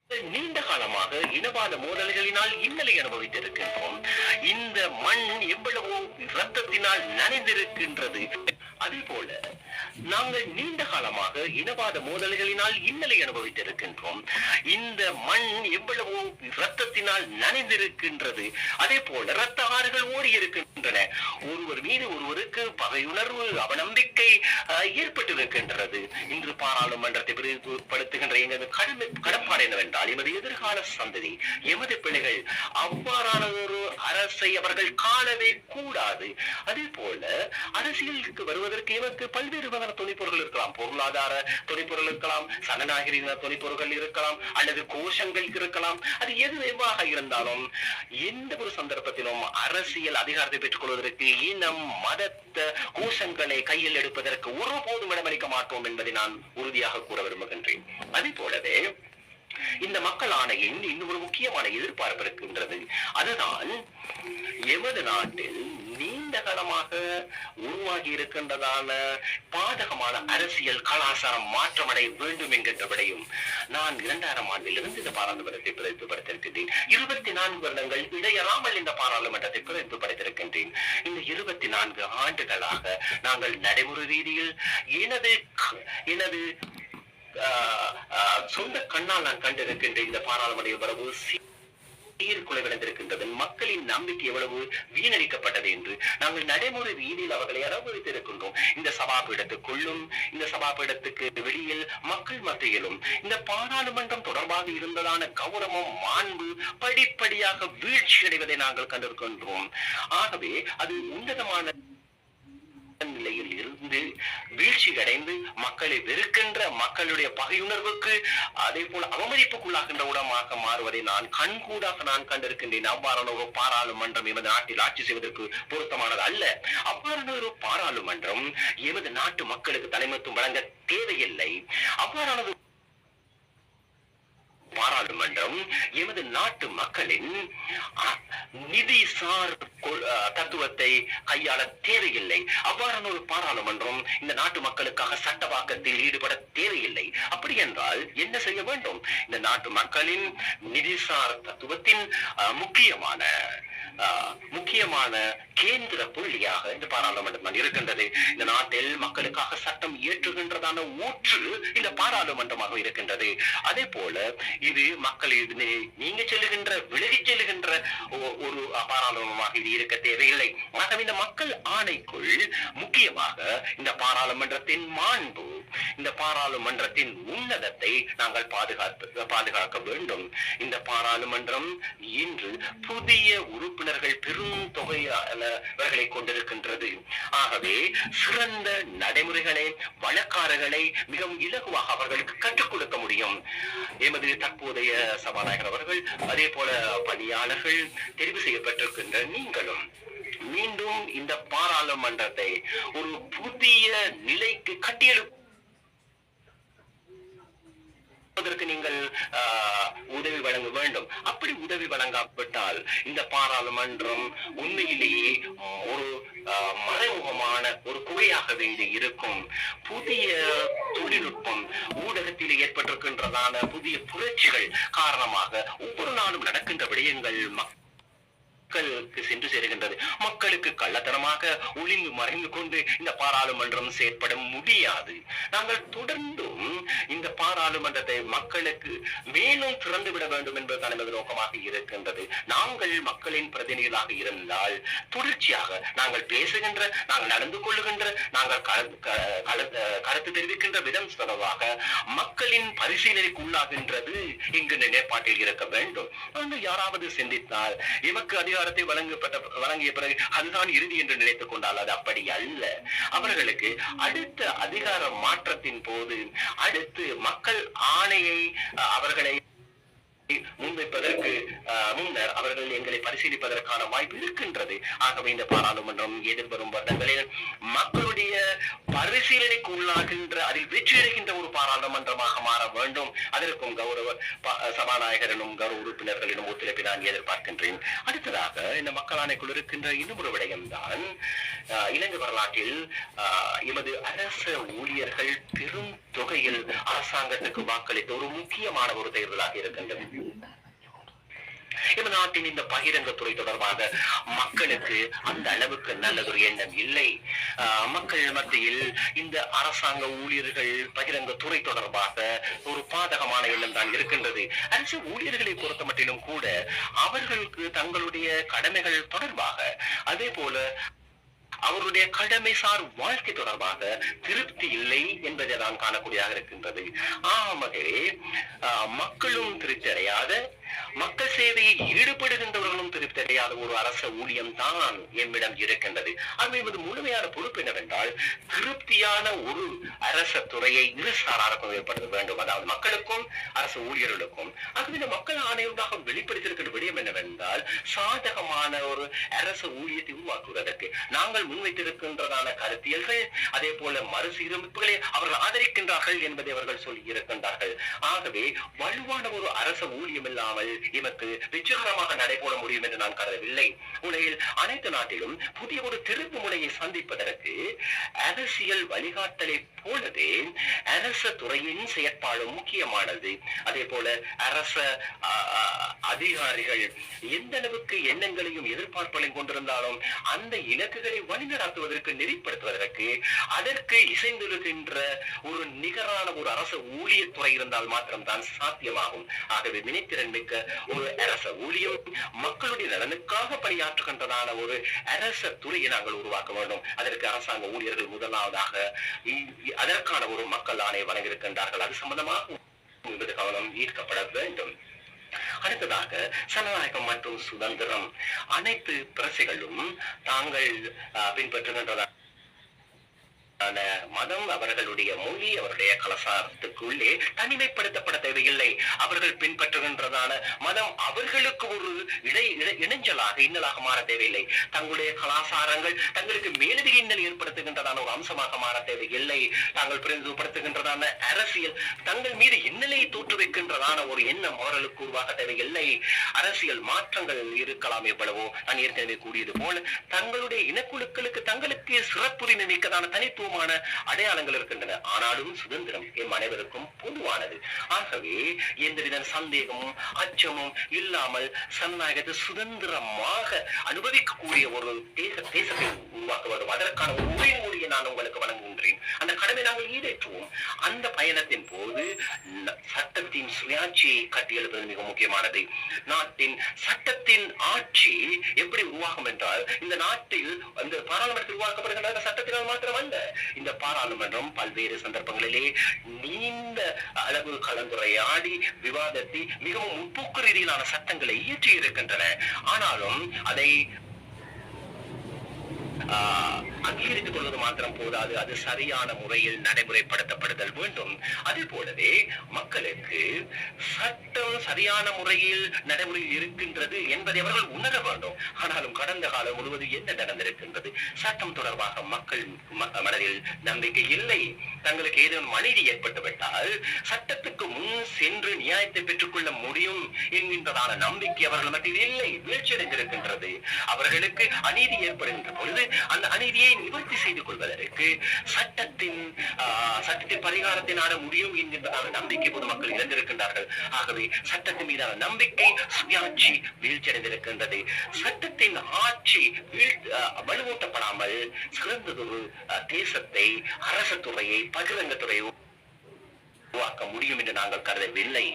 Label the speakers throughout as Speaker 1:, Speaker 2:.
Speaker 1: நீண்ட காலமாக இனவாத மோதல்களினால் இன்னலை அனுபவித்திருக்கின்றோம். இந்த மண் எவ்வளவோ இரத்தத்தினால் நனைந்திருக்கின்றது. அதே போல நாங்கள் நீண்ட காலமாக இனவாத மோதல்களினால் இன்னலை அனுபவித்திருக்கின்றோம். இந்த மண் எவ்வளவோ இரத்தத்தினால் நனைந்திருக்கின்றது. அதே போல இரத்த ஆறுகள் ஓடி இருக்கின்றன. ஒருவர் மீது ஒருவருக்கு பகையுணர்வு, அவநம்பிக்கை ஏற்பட்டிருக்கின்றது. இன்று பாராளுமன்றத்தை விரிவுபடுத்துகின்ற எங்களது கடப்பாடு என்னவென்றால், எமது எதிர்கால சந்ததி, எமது பிள்ளைகள் அவ்வாறான ஒரு அரசை அவர்கள் காணவே கூடாது. அதே போல அரசியலுக்கு வருவதற்கு எமக்கு பல்வேறு வகையான துணைப்பொருள் இருக்கலாம். பொருளாதார துணைப்பொருள் இருக்கலாம், சனநாயக துணைப்பொருள்கள் இருக்கலாம், அல்லது கோஷங்கள் இருக்கலாம். அது எதுவாக இருந்தாலும் எந்த ஒரு சந்தர்ப்பத்திலும் அரசியல் அதிகாரத்தை பெற்றுக் கொள்வதற்கு இனம், மதத்த கோஷங்களை கையில் எடுப்பதற்கு ஒருபோதும் இடமளிக்க மாட்டோம் என்பதை நான் உறுதியாக கூற விரும்புகின்றேன். அதே போலவே இந்த மக்கள் ஆணையின் இன்னும் ஒரு முக்கியமான எதிர்பார்ப்பு இருக்கின்றது. அதுதான் எமது நாட்டில் நீண்ட காலமாக உருவாகி இருக்கின்றதான பாதகமான அரசியல் கலாச்சாரம் மாற்றமடைய வேண்டும் என்கின்ற விடையும் நான் 2000 ஆண்டிலிருந்து இந்த பாராளுமன்றத்தை பிரதிபலித்திருக்கின்றேன். 24 வருடங்கள் இடையறாமல் இந்த பாராளுமன்றத்தை பிரதிபலித்திருக்கின்றேன். இந்த 24 ஆண்டுகளாக நாங்கள் நடைமுறை ரீதியில் எனது சொந்த கண்ணால் நான் கண்டிருக்கின்ற இந்த பாராளுமன்ற வரவு சீர்குலைவடைந்திருக்கின்றது. மக்களின் நம்பிக்கை எவ்வளவு வீணடிக்கப்பட்டது என்று நாங்கள் நடைமுறை ரீதியில் அவர்களை அனுபவித்திருக்கின்றோம். இந்த சபாபீடத்துக்குள்ளும் இந்த சபாபீடத்துக்கு வெளியில் மக்கள் மத்தியிலும் இந்த பாராளுமன்றம் தொடர்பாக இருந்ததான கௌரவம், மாண்பு படிப்படியாக வீழ்ச்சி அடைவதை நாங்கள் கண்டிருக்கின்றோம். ஆகவே அது உன்னதமான நிலையில் இருந்து வீழ்ச்சி அடைந்து மக்களை வெறுக்கின்ற, மக்களுடைய பகையுணர்வுக்கு அதே போல அவமதிப்புக்குள்ளாகின்ற உடமாக மாறுவதை நான் கண்கூடாக நான் கண்டிருக்கின்றேன். அவ்வாறான ஒரு பாராளுமன்றம் எமது நாட்டில் ஆட்சி செய்வதற்கு பொருத்தமானது அல்ல. அவ்வாறான ஒரு பாராளுமன்றம் எமது நாட்டு மக்களுக்கு தலைமைத்துவம் வழங்க தேவையில்லை. அவ்வாறான பாராளுமன்றம் எமது நாட்டு மக்களின் நிதிசார் தத்துவத்தை கையாள தேவையில்லை. அவ்வாறான ஒரு பாராளுமன்றம் இந்த நாட்டு மக்களுக்காக சட்டவாக்கத்தில் ஈடுபட தேவையில்லை. அப்படி என்றால் என்ன செய்ய வேண்டும்? இந்த நாட்டு மக்களின் நிதிசார் தத்துவத்தின் முக்கியமான கேந்திர புள்ளியாக இந்த பாராளுமன்றம் இருக்கின்றது. இந்த நாட்டில் மக்களுக்காக சட்டம் இயற்றுகின்றதான ஊற்று இந்த பாராளுமன்றமாக இருக்கின்றது. அதே போல இது மக்களிடம் நீங்க செல்லுகின்ற, விலகி செல்லுகின்ற ஒரு பாராளுமன்றமாக இது இருக்க தேவையில்லை. ஆகவே இந்த மக்கள் ஆணைக்குள் முக்கியமாக இந்த பாராளுமன்றத்தின் மாண்பு, இந்த பாராளுமன்றத்தின் உன்னதத்தை நாங்கள் பாதுகாக்க வேண்டும். இந்த பாராளுமன்றம் இன்று புதிய உறுப்பினர்கள் பெரும் தொகையாளர்களை கொண்டிருக்கின்றது. ஆகவே சிறந்த நடைமுறைகளை, வழக்காறுகளை மிகவும் இலகுவாக அவர்களுக்கு கற்றுக் கொடுக்க முடியும். எமது தற்போதைய சபாநாயகர் அவர்கள், அதே போல பணியாளர்கள், தெரிவு செய்யப்பட்டிருக்கின்ற நீங்களும் மீண்டும் இந்த பாராளுமன்றத்தை ஒரு புதிய நிலைக்கு கட்டியெழுப்ப நீங்கள் உதவி வழங்க வேண்டும். அப்படி உதவி வழங்காவிட்டால் இந்த பாராளுமன்றம் உண்மையிலேயே ஒரு மறைமுகமான ஒரு குகையாகவே இருக்கும். புதிய தொழில்நுட்பம், ஊடகத்தில் ஏற்பட்டிருக்கின்றதான புதிய புரட்சிகள் காரணமாக ஒவ்வொரு நாளும் நடக்கின்ற விடயங்கள் மக்களுக்கு சென்று சேருகின்றது. மக்களுக்கு கள்ளத்தனமாக ஒளிந்து மறைந்து கொண்டு இந்த பாராளுமன்றம் செயற்பட முடியாது. நாங்கள் தொடர்ந்தும் இந்த பாராளுமன்றத்தை மக்களுக்கு மேலும் திறந்து விட வேண்டும் என்பதுதான் நமது நோக்கமாக இருக்கின்றது. நாங்கள் மக்களின் பிரதிநிதிகளாக இருந்தால் தொடர்ச்சியாக நாங்கள் பேசுகின்ற, நாங்கள் நடந்து கொள்ளுகின்ற, நாங்கள் கருத்து தெரிவிக்கின்ற விதம் தொடர்பாக மக்களின் பரிசீலனைக்கு உள்ளாகின்றது என்கின்ற நிலைப்பாட்டில் இருக்க வேண்டும். யாராவது சிந்தித்தால் எமக்கு அதிகாரத்தை வழங்கிய பிறகு அதுதான் இறுதி என்று நினைத்துக் கொண்டால் அது அப்படி அல்ல. அவர்களுக்கு அடுத்த அதிகார மாற்றத்தின் போது, அடுத்து மக்கள் ஆணையை அவர்களை முன்வைப்பதற்கு முன்னர் அவர்கள் எங்களை பரிசீலிப்பதற்கான வாய்ப்பு இருக்கின்றது. ஆகவே இந்த பாராளுமன்றம் எதிர்வரும் வருடங்களில் மக்களுடைய பரிசீலனைக்கு உள்ளாகின்ற, அதில் வெற்றியடைகின்ற ஒரு பாராளுமன்றமாக மாற வேண்டும். அதற்கும் கௌரவ சபாநாயகரினும் கௌரவ உறுப்பினர்களிடம் ஒத்துழைப்பை நான் எதிர்பார்க்கின்றேன். அடுத்ததாக இந்த மக்கள் ஆணைக்குள் இருக்கின்ற இன்னும் ஒரு விடயம்தான், இலங்கை வரலாற்றில் எமது அரச ஊழியர்கள் பெரும் தொகையில் அரசாங்கத்துக்கு வாக்களித்த ஒரு முக்கியமான ஒரு தேர்தலாக இருக்கின்றது. இந்த நாட்டின் இந்த பகிரங்கத்துறை தொடர்பாக மக்களுக்கு அந்த அளவுக்கு நல்லதொரு எண்ணம் இல்லை. மக்கள் மத்தியில் இந்த அரசாங்க ஊழியர்கள் பகிரங்கத்துறை தொடர்பாக ஒரு பாதகமான எண்ணம் தான் இருக்கின்றது. அரசு ஊழியர்களை பொறுத்த மட்டிலும் கூட அவர்களுக்கு தங்களுடைய கடமைகள் தொடர்பாக, அதே போல அவருடைய கடமைசார் வாழ்க்கை தொடர்பாக திருப்தி இல்லை என்பதை தான் காணக்கூடியதாக இருக்கின்றது. ஆகவே மக்களும் திருப்தி அடையாத, மக்கள் சேவையில் ஈடுபடுகின்றவர்களும் திருப்தி அடையாத ஒரு அரச ஊழியம் தான் எம்மிடம் இருக்கின்றது. அது முழுமையான பொறுப்பு என்னவென்றால், திருப்தியான ஒரு அரச துறையை இரு சாராருக்கும் ஏற்படுத்த வேண்டும். அதாவது மக்களுக்கும் அரசு ஊழியர்களுக்கும். ஆகவே இந்த மக்கள் ஆணையமாக வெளிப்படுத்தியிருக்கின்ற விடயம் என்னவென்றால், சாதகமான ஒரு அரச ஊழியத்தை உருவாக்குவதற்கு நாங்கள் முன்வைத்திருக்கின்றதான கருத்தியல்கள், அதே போல மறுசீரமைப்புகளை அவர்கள் ஆதரிக்கின்றார்கள் என்பதை அவர்கள் சொல்லி இருக்கின்றார்கள். ஆகவே வலுவான ஒரு அரச ஊழியம் இல்லாமல் எமக்கு வெற்றிகரமாக நடைபெற முடியும் என்று நான் கருதவில்லை. உலகில் அனைத்து நாட்டிலும் புதிய ஒரு திருப்பு முனையை சந்திப்பதற்கு அரசியல் வழிகாட்டலை போலவே அரச துறையின் செயற்பாடு முக்கியமானது. அதே போல அரச அதிகாரிகள் எந்த அளவுக்கு எண்ணங்களையும் எதிர்பார்ப்புகளையும் கொண்டிருந்தாலும் அந்த இலக்குகளை வழிநடத்துவதற்கு, நெறிப்படுத்துவதற்கு, அதற்கு இசைந்திருக்கின்ற ஒரு நிகரான ஒரு அரச ஊழியத்துறை இருந்தால் மாத்திரம்தான் சாத்தியமாகும். ஆகவே வினைத்திறன் மிக்க ஒரு அரச ஊழியம், மக்களுடைய நலனுக்காக பணியாற்றுகின்றதான ஒரு அரச துறையை நாங்கள் உருவாக்க வேண்டும். அதற்கு அரசாங்க ஊழியர்கள் முதலாவதாக அதற்கான ஒரு மக்கள் ஆணை வழங்கியிருக்கின்றார்கள். அது சம்பந்தமாக கவனம் ஈர்க்கப்பட வேண்டும். அடுத்ததாக ஜனநாயகம் மற்றும் சுதந்திரம். அனைத்து பிரசைகளும் தாங்கள் பின்பற்றுகின்றன மதம், அவர்களுடைய மொழி, அவருடைய கலாச்சாரத்துக்குள்ளே தனிமைப்படுத்தப்பட தேவையில்லை. அவர்கள் பின்பற்றுகின்றதான மதம் அவர்களுக்கு ஒரு இணைஞ்சலாக, இன்னலாக மாற தேவையில்லை. தங்களுடைய கலாச்சாரங்கள் தங்களுக்கு மேலதிக இன்னல் ஏற்படுத்துகின்றதான ஒரு அம்சமாக மாற தேவையில்லை. தாங்கள் பிரதிநிதிப்படுத்துகின்றதான அரசியல் தங்கள் மீது இன்னலை தோற்றுவிக்கின்றதான ஒரு எண்ணம் அவர்களுக்கு உருவாக தேவையில்லை. அரசியல் மாற்றங்கள் இருக்கலாம் எவ்வளவோ, நான் ஏற்கனவே கூறியது போல தங்களுடைய இனக்குழுக்களுக்கு தங்களுக்கு சிறப்புரிமை மிக்கதான தனித்துவ அடையாளங்கள் இருக்கின்றன. ஆனாலும் சுதந்திரம் எம் அனைவருக்கும் பொதுவானது. ஆகவே எந்தவித சந்தேகமும் அச்சமும் இல்லாமல் ஜனநாயகத்தை சுதந்திரமாக அனுபவிக்கக்கூடிய ஒரு தேசத்தை உருவாக்க வேண்டும். அதற்கான உரிமையை நான் உங்களுக்கு வழங்குகின்றேன். அந்த கடமை நாங்கள் ஈடேற்றுவோம். அந்த பயணத்தின் போது சட்டத்தின் சுயாட்சியை கட்டியெழுப்பது மிக முக்கியமானது. நாட்டின் சட்டத்தின் ஆட்சி எப்படி உருவாகும் என்றால், இந்த நாட்டில் அந்த பாராளுமன்றத்தில் உருவாக்கப்படுகின்ற சட்டத்தினால் மாத்திரமல்ல, இந்த பாராளுமன்றம் பல்வேறு சந்தர்ப்பங்களிலே நீண்ட அளவு கலந்துரையாடி விவாதத்தை மிகவும் முற்போக்கு ரீதியிலான சட்டங்களை இயற்றி இருக்கின்றன. ஆனாலும் அதை அங்கீகரித்துக் கொள்வது மாத்திரம் போதாது, அது சரியான முறையில் நடைமுறைப்படுத்தப்படுதல் வேண்டும். அதே போலவே மக்களுக்கு சட்டம் சரியான முறையில் நடைமுறையில் இருக்கின்றது என்பதை அவர்கள் உணர வேண்டும். ஆனாலும் கடந்த காலம் முழுவதும் என்ன நடந்திருக்கின்றது? சட்டம் தொடர்பாக மக்கள் மனதில் நம்பிக்கை இல்லை. தங்களுக்கு ஏதேனும் அநீதி ஏற்பட்டுவிட்டால் சட்டத்துக்கு முன் சென்று நியாயத்தை பெற்றுக் கொள்ள முடியும் என்கின்றதான நம்பிக்கை அவர்கள் மத்தியில் இல்லை, வீழ்ச்சியடைந்திருக்கின்றது. அவர்களுக்கு அநீதி ஏற்படுகின்ற பொழுது அந்த அநீதியை நிவர்த்தி செய்து கொள்வதற்கு சட்டத்தின் பரிகாரத்தை நாட முடியும் என்கின்றதான நம்பிக்கை பொதுமக்கள் இழந்திருக்கின்றார்கள். ஆகவே சட்டத்தின் மீதான நம்பிக்கை, சுயாட்சி வீழ்ச்சியடைந்திருக்கின்றது. சட்டத்தின் ஆட்சி வலுவூட்டப்படாமல் சிறந்ததொரு தேசத்தை, அரசு துறையை, பகிரங்க துறையை உருவாக்க முடியும் என்று நாங்கள் கருதவில்லை.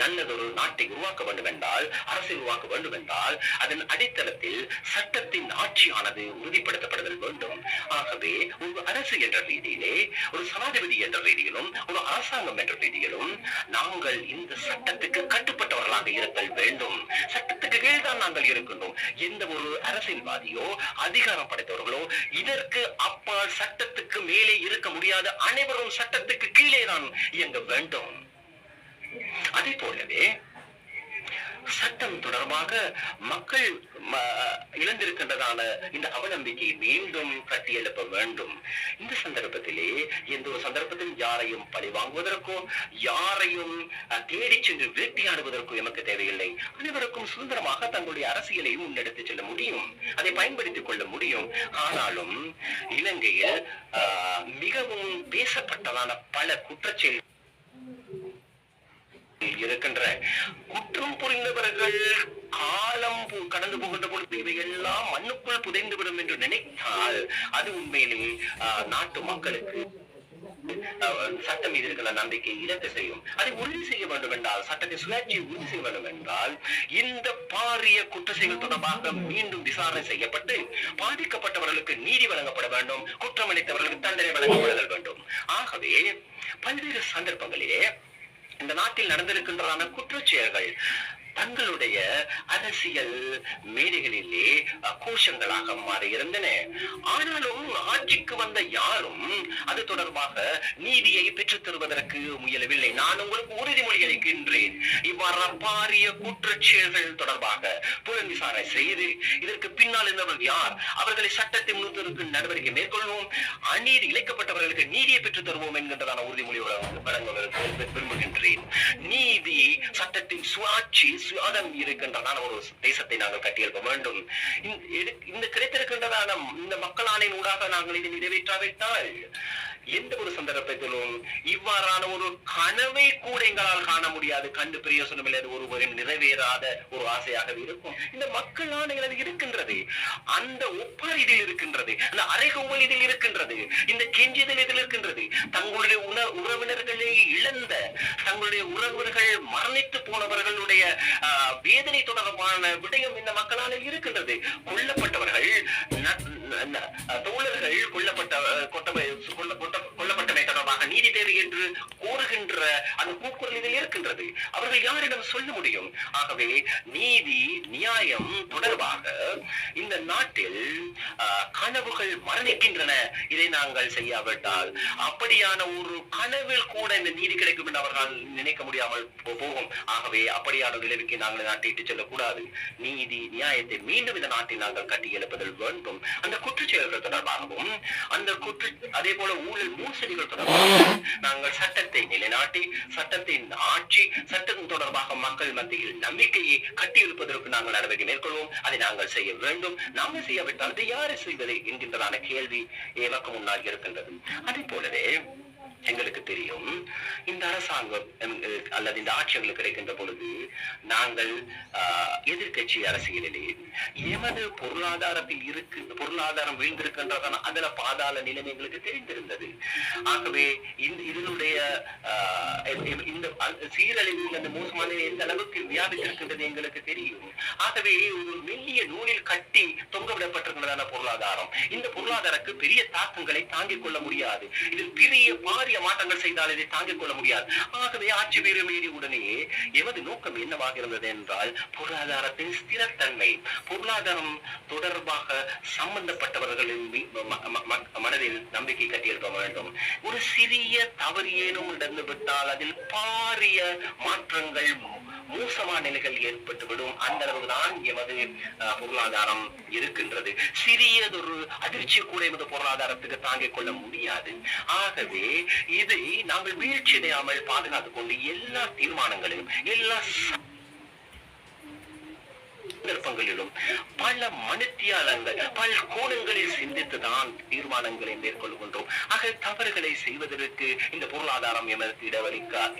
Speaker 1: நல்லதொரு நாட்டை உருவாக்க வேண்டும் என்றால், அரசை உருவாக்க வேண்டும் என்றால், அதன் அடித்தளத்தில் சட்டத்தின் ஆட்சியானது உறுதிப்படுத்தப்படுதல் வேண்டும். ஆகவே ஒரு அரசு என்ற ரீதியிலே, ஒரு சனாதிபதி என்ற ரீதியிலும், ஒரு அரசாங்கம் என்ற ரீதியிலும் நாங்கள் இந்த சட்டத்துக்கு கட்டுப்பட்டவர்களாக இருத்தல் வேண்டும். சட்டத்துக்கு கீழ்தான் நாங்கள் இருக்கின்றோம். எந்த ஒரு அரசியல்வாதியோ அதிகாரம் படைத்தவர்களோ இதற்கு அப்பால் சட்டத்துக்கு மேலே இருக்க முடியாத, அனைவரும் சட்டத்துக்கு கீழே தான் இயங்க வேண்டும். அதே போலவே சட்டம் தொடர்பாக மக்கள் இழந்திருக்கின்றதான இந்த அவநம்பிக்கை மீண்டும் கட்டியெழுப்ப வேண்டும். இந்த சந்தர்ப்பத்திலே எந்த ஒரு சந்தர்ப்பத்தில் யாரையும் பழி வாங்குவதற்கோ யாரையும் தேடி சென்று வேட்டையாடுவதற்கோ எமக்கு தேவையில்லை. அனைவருக்கும் சுதந்திரமாக தங்களுடைய அரசியலை முன்னெடுத்து செல்ல முடியும், அதை பயன்படுத்திக் கொள்ள முடியும். ஆனாலும் இலங்கையில் மிகவும் பேசப்பட்டதான பல குற்றச்செயல் இருக்கின்ற குற்றம் புரிந்தவர்கள் காலம் கடந்து போகின்ற பொழுது இவையெல்லாம் மண்ணுக்குள் புதைந்துவிடும் என்று நினைத்தால் அது உண்மையிலே நாட்டு மக்களுக்கு சட்டம் மீது இருக்கிற நம்பிக்கை இழக்க செய்யும். அதை உறுதி செய்ய வேண்டும் என்றால், சட்டத்தை சுயாட்சியை உறுதி செய்ய வேண்டும் என்றால், இந்த பாரிய குற்ற செயல் தொடர்பாக மீண்டும் விசாரணை செய்யப்பட்டு பாதிக்கப்பட்டவர்களுக்கு நீதி வழங்கப்பட வேண்டும், குற்றமளித்தவர்களுக்கு தண்டனை வழங்கப்பட வேண்டும். ஆகவே பல்வேறு சந்தர்ப்பங்களிலே இந்த நாட்டில் நடந்திருக்கின்றதான குற்றச்செயல்கள் தங்களுடைய அரசியல் மேடைகளிலே கோஷங்களாக மாறியிருந்தன. ஆனாலும் ஆட்சிக்கு வந்த யாரும் அது தொடர்பாக நீதியை பெற்றுத் தருவதற்கு முயலவில்லை. நான் உங்களுக்கு உறுதிமொழி அளிக்கின்றேன், இவ்வாறு பாரிய குற்றச்செயல்கள் தொடர்பாக புலன் விசாரணை செய்து இதற்கு பின்னால் இருந்தவர்கள் யார், அவர்களை சட்டத்தை முன்னிறுத்துவதற்கு நடவடிக்கை மேற்கொள்வோம், அநீதி இழைக்கப்பட்டவர்களுக்கு நீதியை பெற்றுத் தருவோம் என்கின்றதான உறுதிமொழி வழங்குவதற்கு விரும்புகின்றேன். நீதி, சட்டத்தின் சுயாட்சி, சுயாதம் இருக்கின்றதான ஒரு தேசத்தை நாங்கள் கட்டியெழுப்ப வேண்டும். இந்த கிடைத்திருக்கின்றதான இந்த மக்கள் ஆணையின் ஊடாக நாங்கள் இதை நிறைவேற்றாவிட்டால் எந்த ஒரு சந்தர்ப்பத்திலும் இவ்வாறான ஒரு கனவை கூட எங்களால் காண முடியாது, கண்டு பிரயோசனம் இல்லாத ஒருவரும் நிறைவேறாத ஒரு ஆசையாக இருக்கும். இந்த மக்கள் ஆணைகள் அது இருக்கின்றது, அந்த ஒப்பார் இதில் இருக்கின்றது, அந்த அறைகூவல் இதில் இருக்கின்றது, இந்த கெஞ்சிதல் இதில் இருக்கின்றது. தங்களுடைய உறவினர்களை இழந்த, தங்களுடைய உறவினர்கள் மரணித்து போனவர்களுடைய வேதனை தொடர்பான விடயம் இந்த மக்கள் ஆணையில் இருக்கின்றது. கொல்லப்பட்டவர்கள், தோழர்கள் கொல்லப்பட்டமை தொடர்பாக நீதி தேவை என்று கோருகின்ற அந்த கூக்குரல் இதில் இருக்கின்றது. அவர்கள் யாரிடம் சொல்ல முடியும்? ஆகவே நீதி, நியாயம் தொடர்பாக இந்த நாட்டில் கனவுகள் மரணிக்கின்றன. இதை நாங்கள் செய்யாவிட்டால் அப்படியான ஒரு கனவில் கூட இந்த நீதி கிடைக்கும் என்று அவர்கள் நினைக்க முடியாமல் போகும். ஆகவே அப்படியான நிலைமைக்கு நாங்கள் நாட்டை இட்டுச் செல்லக்கூடாது. நீதி, நியாயத்தை மீண்டும் இந்த நாட்டில் நாங்கள் கட்டி எழுப்புதல் வேண்டும். அந்த குற்றச்செயல்கள் தொடர்பாகவும், அந்த அதே போல ஊழல் மோசடிகள் தொடர்பாகவும் நாங்கள் சட்டத்தை நிலைநாட்டி, சட்டத்தின் ஆட்சி, சட்டம் தொடர்பாக மக்கள் மத்தியில் நம்பிக்கையை கட்டி எழுப்பதற்கு நாங்கள் நடவடிக்கை மேற்கொள்வோம். அதை நாங்கள் செய்ய வேண்டும். நாங்கள் செய்யாவிட்டால் அதை யாரை செய்வது என்கின்றதான கேள்வி எமக்கு முன்னால் இருக்கின்றது. அதே போலவே எங்களுக்கு தெரியும், இந்த அரசாங்கம் அல்லது இந்த ஆட்சிகளுக்கு கிடைக்கின்ற பொழுது நாங்கள் எதிர்கட்சி அரசியலிலே எமது பொருளாதாரம் வீழ்ந்திருக்கின்றதான அதன பாதாள நிலைமை எங்களுக்கு தெரிந்திருந்தது. ஆகவே இதனுடைய இந்த சீரழிவு, அந்த மோசமான எந்த அளவுக்கு வியாபித்திருக்கின்றது எங்களுக்கு தெரியும். ஆகவே ஒரு மெல்லிய நூலில் கட்டி தொங்கவிடப்பட்டிருக்கின்றதான பொருளாதாரம், இந்த பொருளாதாரத்துக்கு பெரிய தாக்கங்களை தாங்கிக் கொள்ள முடியாது. இதில் பெரிய பாரிய மாற்றங்கள் செய்தால் இதை தாங்கிக் கொள்ள முடியாது. ஆகவே ஆட்சி மீறி உடனே எமது நோக்கம் என்னவாக இருந்தது என்றால், பொருளாதாரத்தின் ஸ்திரத்தன்மை, பொருளாதாரம் தொடர்பாக சம்பந்தப்பட்டவர்களின் மனதில் நம்பிக்கை கட்டியெழுப்ப வேண்டும். ஒரு சிறிய தவறு ஏனும் நடந்து விட்டால் அதில் பாரிய மாற்றங்கள், மோசமான நிலைகள் ஏற்பட்டுவிடும். அந்த அளவுதான் எமது பொருளாதாரம் இருக்கின்றது. சிறியதொரு அதிர்ச்சி கூட எமது பொருளாதாரத்துக்கு தாங்கிக் கொள்ள முடியாது. ஆகவே இதை நாங்கள் வீழ்ச்சியடையாமல் பாதுகாத்துக் கொண்டு எல்லா தீர்மானங்களையும், எல்லா சந்தர்ப்பங்களிலும் பல மணித்தியாலங்கள், பல கோணங்களில் சிந்தித்துதான் தீர்மானங்களை மேற்கொள்கின்றோம். ஆக தவறுகளை செய்வதற்கு இந்த பொருளாதாரம் எமக்கு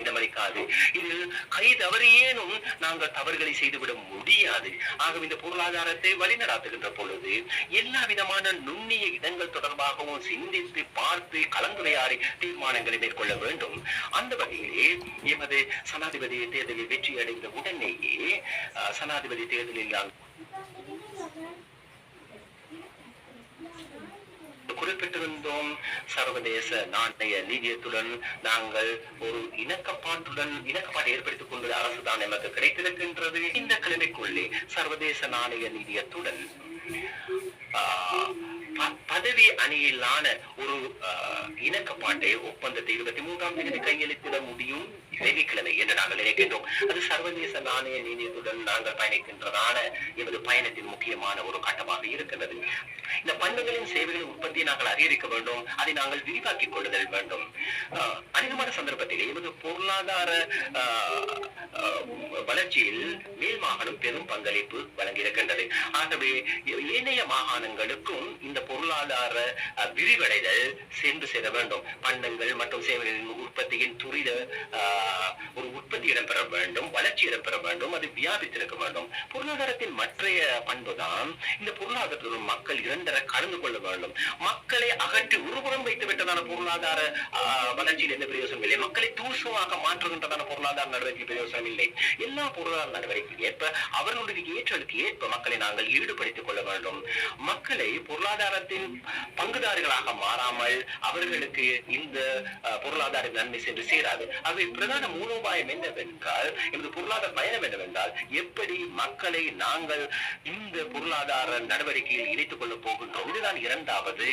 Speaker 1: இடமளிக்காது. இதில் கை தவறியேனும் நாங்கள் தவறுகளை செய்துவிட முடியாது. ஆகவே இந்த பொருளாதாரத்தை வழிநடாத்துகின்ற பொழுது எல்லா விதமான நுண்ணிய இடங்கள் தொடர்பாகவும் சிந்தித்து பார்த்து கலந்துரையாடி தீர்மானங்களை மேற்கொள்ள வேண்டும். அந்த வகையிலே எமது சனாதிபதி தேர்தலில் வெற்றி அடைந்த உடனேயே சனாதிபதி தேர்தலில் குறிப்பிட்டிருந்தோம், சர்வதேச நாணய நிதியத்துடன் நாங்கள் ஒரு இணக்கப்பாட்டை ஏற்படுத்திக் கொண்டு அரசுதான் நமக்கு கிடைத்திருக்கின்றது. இந்த கிழமைக்குள்ளே சர்வதேச நாணய நிதியத்துடன் பதவி அணியிலான ஒரு இணக்கப்பாட்டை ஒப்பந்தத்தை 23ஆம் தேதி கையெழுத்திட முடியும் வெள்ளிக்கிழமை என்று நாங்கள் நினைக்கின்றோம். அது சர்வதேச நாணய நிதியத்துடன் நாங்கள் பயணிக்கின்றதான எமது பயணத்தின் முக்கியமான ஒரு கட்டமாக இருக்கின்றது. இந்த பண்டங்களின் சேவைகளின் உற்பத்தியை நாங்கள் அதிகரிக்க வேண்டும், அதை நாங்கள் விரிவாக்கிக் கொள்ளுதல் வேண்டும். அதிகமான சந்தர்ப்பத்தில் எமது பொருளாதார வளர்ச்சியில் மேல் மாகாணம் பெரும் பங்களிப்பு வழங்கியிருக்கின்றது. ஆகவே ஏனைய மாகாணங்களுக்கும் இந்த பொருளாதார விரிவடைதல் சென்று சேர வேண்டும். பண்டங்கள் மற்றும் சேவைகளின் உற்பத்தியின் துரித ஒரு உற்பத்தி இடம்பெற வேண்டும், வளர்ச்சி இடம்பெற வேண்டும், அது வியாபித்திருக்க வேண்டும். பொருளாதாரத்தின் மற்றைய பண்புதான் இந்த பொருளாதாரத்தில் மக்கள் இரண்டரை கலந்து கொள்ள வேண்டும். மக்களை அகற்றி ஒருபுறம் வைத்து விட்டதான பொருளாதார வளர்ச்சியில் எந்த பிரயோசனம் இல்லை. மக்களை தூசமாக மாற்றுகின்றதான பொருளாதார நடவடிக்கை பிரயோசனம் இல்லை. எல்லா பொருளாதார நடவடிக்கை ஏற்ப அவர்களுடைய ஏற்றலுக்கு ஏற்ப மக்களை நாங்கள் ஈடுபடுத்திக் கொள்ள வேண்டும். மக்களை பொருளாதாரத்தின் பங்குதாரிகளாக மாறாமல் அவர்களுக்கு இந்த பொருளாதார நன்மை சென்று சேராது. அவை பிரதான மூலோபாயம் என்னவென்றால், இந்த பொருளாதார பயணம் என்னவென்றால், எப்படி மக்களை நாங்கள் இந்த பொருளாதார நடவடிக்கையில் இணைத்துக் கொள்ள போகின்றோம். இதுதான் இரண்டாவது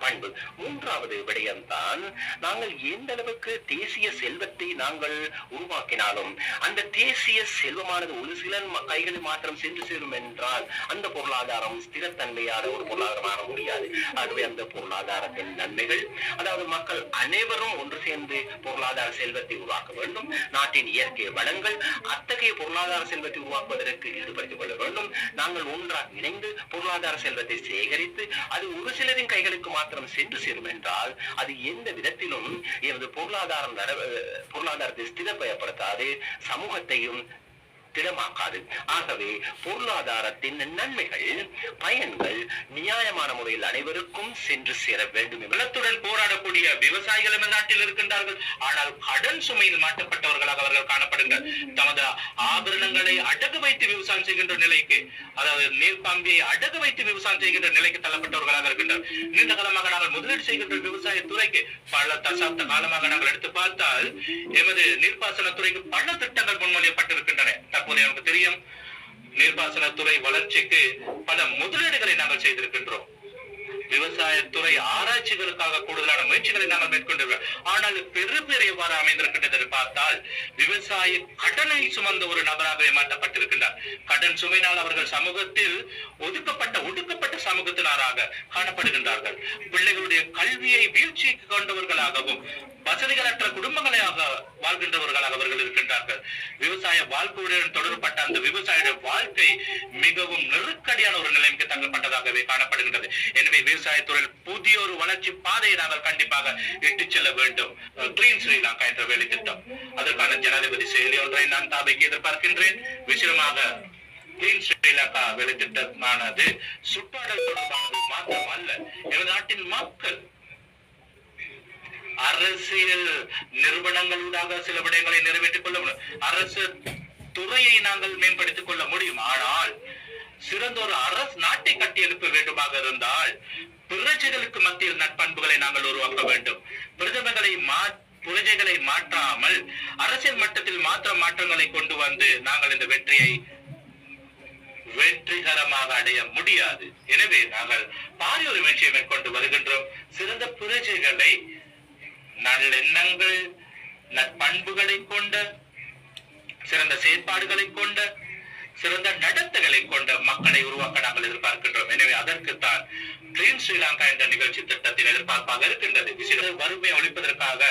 Speaker 1: பண்பு. மூன்றாவது விடயம்தான், நாங்கள் எந்த அளவுக்கு தேசிய செல்வத்தை நாங்கள் உருவாக்கினாலும் அந்த தேசிய செல்வமானது ஒரு சில கைகளில் மாத்திரம் சென்று சேரும் என்றால் அந்த பொருளாதாரம் ஸ்திரத்தன்மையான ஒரு பொருளாதாரமாக முடியாது. ஆகவே அந்த பொருளாதாரத்தின் நன்மைகள், அதாவது மக்கள் அனைவரும் ஒன்று சேர்ந்து பொருளாதார செல்வத்தை உருவாக்க வேண்டும். நாட்டின் இயற்கை வளங்கள் அத்தகைய பொருளாதார செல்வத்தை உருவாக்குவதற்கு ஈடுபடுத்திக் கொள்ள வேண்டும். நாங்கள் ஒன்றாக இணைந்து பொருளாதார செல்வத்தை சேகரித்து அது ஒரு சிலரின் கைகளுக்கு மாத்திரம் சென்று சேரும் என்றால் அது எந்த விதத்திலும் எனது பொருளாதாரத்தை ஸ்திரப்படுத்தாது, சமூகத்தையும் திடமாக்காது. ஆகவே பொருளாதாரத்தின் நன்மைகள், பயன்கள் நியாயமான முறையில் அனைவருக்கும் சென்று சேர வேண்டும்.
Speaker 2: வெள்ளத்துடன் போராடக்கூடிய விவசாயிகள் நாட்டில் இருக்கின்றார்கள். ஆனால் கடன் சுமையில் மாற்றப்பட்டவர்களாக அவர்கள் காணப்படுங்கள். தமது ஆபரணங்களை அடகு வைத்து விவசாயம் செய்கின்ற நிலைக்கு, அதாவது நீர்ப்பாம்பியை அடகு வைத்து விவசாயம் செய்கின்ற நிலைக்கு தள்ளப்பட்டவர்களாக இருக்கின்றனர். நீண்ட காலமாக நாங்கள் முதலீடு செய்கின்ற விவசாய துறைக்கு பல தசாப்த காலமாக நாங்கள் எடுத்து பார்த்தால் எமது நீர்ப்பாசன துறைக்கு பல திட்டங்கள் முன்மொழியப்பட்டிருக்கின்றன. தற்போது நமக்கு தெரியும், நீர்ப்பாசனத்துறை வளர்ச்சிக்கு பல முதலீடுகளை நாங்கள் செய்திருக்கின்றோம். விவசாயத்துறை ஆராய்ச்சிகளுக்காக கூடுதலான முயற்சிகளை நாங்கள் மேற்கொண்டிருக்கிறோம். ஆனால் பெரு எவ்வாறு அமைந்திருக்கின்றது பார்த்தால், விவசாய கடனை சுமந்த ஒரு நபராகவே மாற்றப்பட்டிருக்கின்றார். கடன் சுமையினால் அவர்கள் சமூகத்தில் ஒடுக்கப்பட்ட சமூகத்தினராக காணப்படுகின்றார்கள். பிள்ளைகளுடைய கல்வியை வீழ்ச்சிக்கு கொண்டவர்களாகவும் வசதிகளற்ற குடும்பங்களாக வாழ்கின்றவர்களாக அவர்கள் இருக்கின்றார்கள். விவசாய வாழ்க்கையுடன் தொடர்பட்ட அந்த விவசாய வாழ்க்கை மிகவும் நெருக்கடியான ஒரு நிலைமைக்கு தள்ளப்பட்டதாகவே காணப்படுகின்றது. எனவே விவசாயத்துறையில் புதிய ஒரு வளர்ச்சி பாதையை நாங்கள் கண்டிப்பாக இட்டுச் செல்ல வேண்டும். கிளீன் ஸ்ரீலங்கா என்ற வேலை திட்டம், அதற்கான ஜனாதிபதி செயலி ஒன்றை நான் தாவைக்கு எதிர்பார்க்கின்றேன். விசேஷமாக கிளீன் ஸ்ரீலங்கா வேலை திட்டமானது சுற்றாடல் தொடர்பானது மாத்திரமல்ல, எனது நாட்டின் மக்கள் அரசியல் நிறுவனங்களூடாக சில விடயங்களை நிறைவேற்றிக் கொள்ள முடியும். அரசு துறையை நாங்கள் மேம்படுத்திக் கொள்ள முடியும். ஆனால் சிறந்த ஒரு அரசு நாட்டை கட்டியெழுப்ப வேண்டுமாக இருந்தால் பிரஜைகளுக்கு மத்தியில் நற்பண்புகளை நாங்கள் உருவாக்க வேண்டும். பிரஜைகளை மாற்றாமல் அரசியல் மட்டத்தில் மாற்றங்களை கொண்டு வந்து நாங்கள் இந்த வெற்றியை வெற்றிகரமாக அடைய முடியாது. எனவே நாங்கள் பாரிய ஒரு முயற்சியை மேற்கொண்டு வருகின்றோம். சிறந்த பிரஜைகளை நல்லெண்ணங்கள், நற்பண்புகளை கொண்ட, சிறந்த செயற்பாடுகளை கொண்ட, சிறந்த நடத்தைகளை கொண்ட மக்களை உருவாக்க நாங்கள் எதிர்பார்க்கின்றோம். எனவே அதற்குத்தான் கிளீன் ஸ்ரீலங்கா என்ற நிகழ்ச்சி திட்டத்தின் எதிர்பார்ப்பாக இருக்கின்றது. விசேட வறுமையை ஒழிப்பதற்காக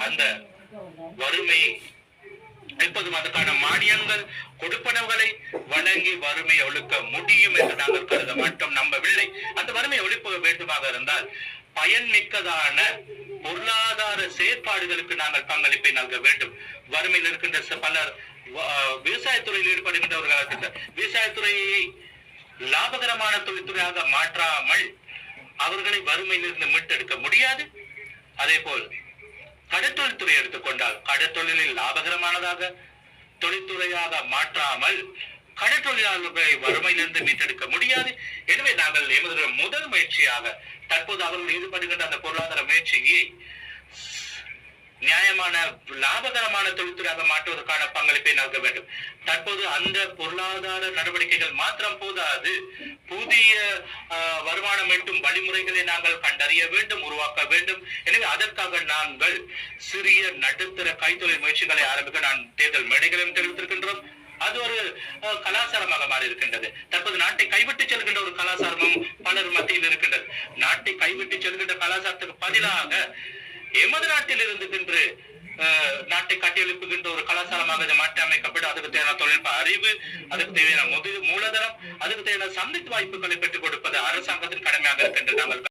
Speaker 2: அந்த வறுமை எப்போதும் அதற்கான மானியங்கள் கொடுப்பனவுகளை வழங்கி வறுமையை ஒழிக்க முடியும் என்று நாங்கள் கருத மாட்டோம், நம்பவில்லை. அந்த வறுமையை ஒழிப்ப வேண்டுமாக இருந்தால் பயன்மிக்கதான பொருளாதார செயற்பாடுகளுக்கு நாங்கள் பங்களிப்பை நல்க வேண்டும். வறுமையில் இருக்கின்ற பலர் விவசாயத்துறையில் ஈடுபடுகின்றவர்களாக இருக்கின்ற விவசாயத்துறையை லாபகரமான தொழில்துறையாக மாற்றாமல் அவர்களை வறுமையிலிருந்து மீட்டெடுக்க முடியாது. அதே போல் கடற்தொழில் துறை எடுத்துக்கொண்டால் கடற்தொழிலில் லாபகரமானதாக தொழில்துறையாக மாற்றாமல் கடற்தொழிலாளர்களை வறுமையிலிருந்து மீட்டெடுக்க முடியாது. எனவே நாங்கள் எமது முதல் முயற்சியாக தற்போது அவர்கள் ஈடுபடுகின்ற அந்த பொருளாதார முயற்சியை நியாயமான லாபகரமான தொழில்துறையாக மாற்றுவதற்கான பங்களிப்பை நல்க வேண்டும். தற்போது அந்த பொருளாதார நடவடிக்கைகள் மாத்திரம் போதாது, புதிய வருமானம் ஈட்டும் வழிமுறைகளை நாங்கள் கண்டறிய வேண்டும், உருவாக்க வேண்டும். எனவே அதற்காக நாங்கள் சிறிய நடுத்தர கைத்தொழில் முயற்சிகளை ஆரம்பிக்க நான் தேர்தல் மேடைகளையும் தெரிவித்திருக்கின்றோம். அது ஒரு கலாச்சாரமாக மாறி இருக்கின்றது. தற்போது நாட்டை கைவிட்டு செல்கின்ற ஒரு கலாச்சாரமும் பலர் மத்தியில் இருக்கின்றது. நாட்டை கைவிட்டு செல்கின்ற கலாச்சாரத்துக்கு பதிலாக எமது நாட்டில் இருந்து நாட்டை கட்டியெழுப்புகின்ற ஒரு கலாச்சாரமாக இதை மாற்றி அமைக்கப்பட்டு அதுக்கு தேவையான தொழில்நுட்ப அறிவு, அதுக்கு தேவையான மூலதனம், அதுக்கு தேவையான சந்திப்பு வாய்ப்புகளை பெற்றுக் கொடுப்பது அரசாங்கத்தின் கடமையாக இருக்கின்றது. நாங்கள்